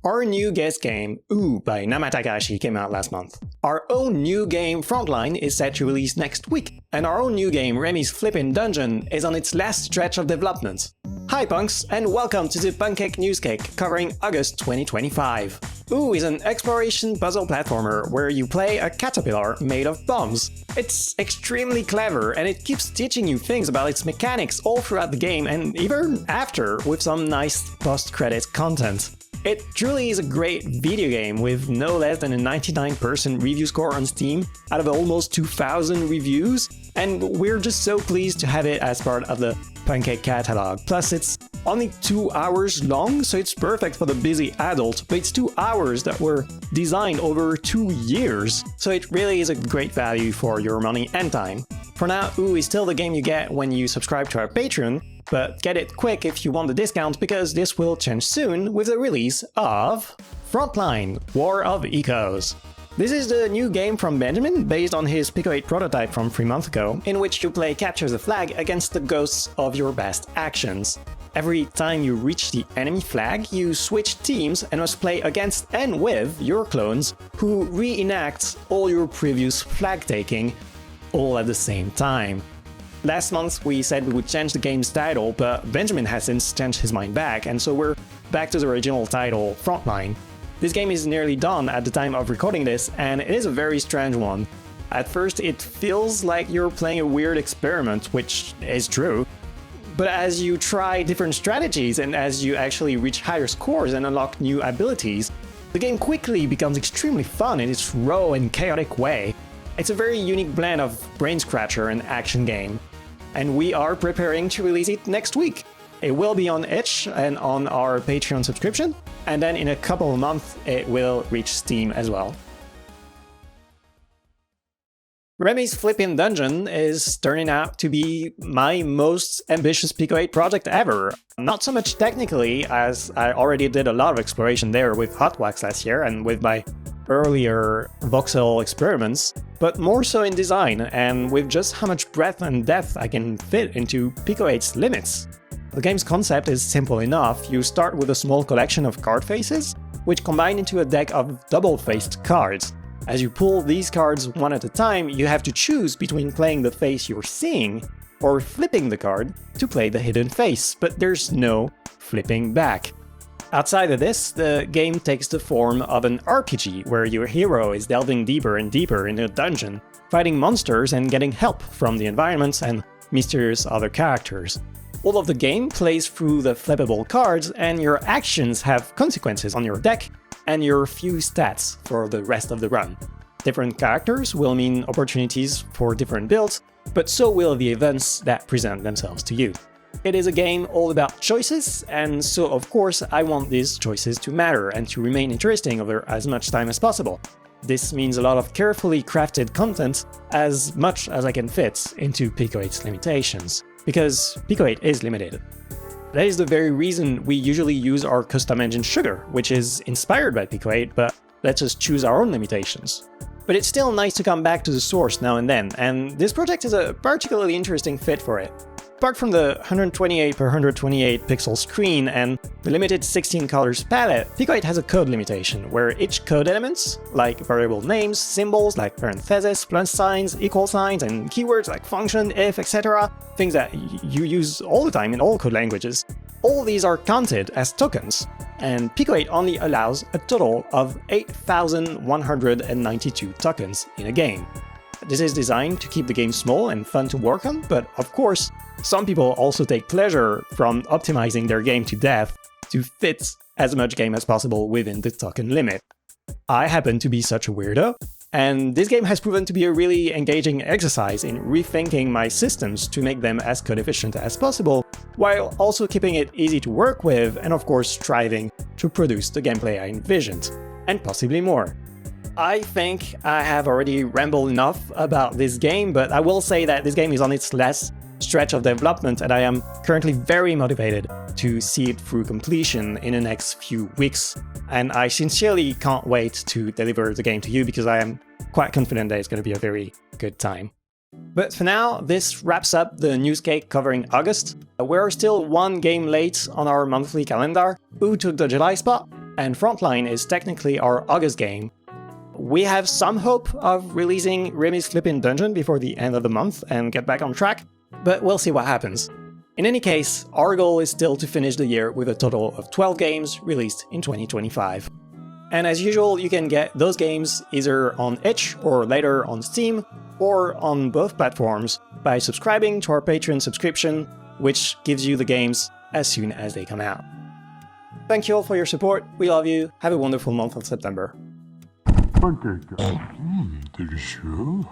Our new guest game, Ooh by Namatakashi, came out last month. Our own new game, Frontline, is set to release next week, and our own new game, Remy's Flippin Dungeon, is on its last stretch of development. Hi punks, and welcome to the PUNKCAKE NEWSCAKE, covering August 2025. Ooh is an exploration puzzle platformer where you play a caterpillar made of bombs. It's extremely clever, and it keeps teaching you things about its mechanics all throughout the game and even after, with some nice post-credit content. It truly is a great video game with no less than a 99% review score on Steam out of almost 2,000 reviews, and we're just so pleased to have it as part of the PUNKCAKE catalog. Plus, it's only 2 hours long, so it's perfect for the busy adult, but it's 2 hours that were designed over 2 years, so it really is a great value for your money and time. For now, Ooh is still the game you get when you subscribe to our Patreon, but get it quick if you want the discount, because this will change soon with the release of Frontline, War of Echoes. This is the new game from Benjamin, based on his Pico 8 prototype from 3 months ago, in which you play Capture the Flag against the ghosts of your past actions. Every time you reach the enemy flag, you switch teams and must play against and with your clones, who reenact all your previous flag taking, all at the same time. Last month we said we would change the game's title, but Benjamin has since changed his mind back, and so we're back to the original title, Frontline. This game is nearly done at the time of recording this, and it is a very strange one. At first it feels like you're playing a weird experiment, which is true. But as you try different strategies and as you actually reach higher scores and unlock new abilities, the game quickly becomes extremely fun in its raw and chaotic way. It's a very unique blend of brain-scratcher and action game. And we are preparing to release it next week. It will be on itch and on our Patreon subscription, and then in a couple of months it will reach Steam as well. Remy's Flippin Dungeon is turning out to be my most ambitious Pico 8 project ever. Not so much technically, as I already did a lot of exploration there with Hot Wax last year and with my earlier voxel experiments, but more so in design and with just how much breadth and depth I can fit into Pico 8's limits. The game's concept is simple enough. You start with a small collection of card faces, which combine into a deck of double-faced cards. As you pull these cards one at a time, you have to choose between playing the face you're seeing or flipping the card to play the hidden face, but there's no flipping back. Outside of this, the game takes the form of an RPG, where your hero is delving deeper and deeper into a dungeon, fighting monsters and getting help from the environments and mysterious other characters. All of the game plays through the flippable cards, and your actions have consequences on your deck and your few stats for the rest of the run. Different characters will mean opportunities for different builds, but so will the events that present themselves to you. It is a game all about choices, and so of course I want these choices to matter and to remain interesting over as much time as possible. This means a lot of carefully crafted content, as much as I can fit into Pico 8's limitations, because Pico 8 is limited. That is the very reason we usually use our custom engine Sugar, which is inspired by Pico 8, but lets us choose our own limitations. But it's still nice to come back to the source now and then, and this project is a particularly interesting fit for it. Apart from the 128 per 128 pixel screen and the limited 16 colors palette, Pico 8 has a code limitation, where each code elements, like variable names, symbols like parentheses, plus signs, equal signs, and keywords like function, if, etc., things that you use all the time in all code languages, all these are counted as tokens, and Pico 8 only allows a total of 8,192 tokens in a game. This is designed to keep the game small and fun to work on, but of course, some people also take pleasure from optimizing their game to death to fit as much game as possible within the token limit. I happen to be such a weirdo, and this game has proven to be a really engaging exercise in rethinking my systems to make them as code efficient as possible, while also keeping it easy to work with and of course striving to produce the gameplay I envisioned, and possibly more. I think I have already rambled enough about this game, but I will say that this game is on its last stretch of development, and I am currently very motivated to see it through completion in the next few weeks. And I sincerely can't wait to deliver the game to you, because I am quite confident that it's going to be a very good time. But for now, this wraps up the NEWSCAKE covering August. We're still one game late on our monthly calendar. Ooh took the July spot, and Frontline is technically our August game. We have some hope of releasing Remy's Flippin Dungeon before the end of the month and get back on track, but we'll see what happens. In any case, our goal is still to finish the year with a total of 12 games released in 2025. And as usual, you can get those games either on itch or later on Steam, or on both platforms by subscribing to our Patreon subscription, which gives you the games as soon as they come out. Thank you all for your support, we love you, have a wonderful month of September. PUNKCAKE. Délicieux.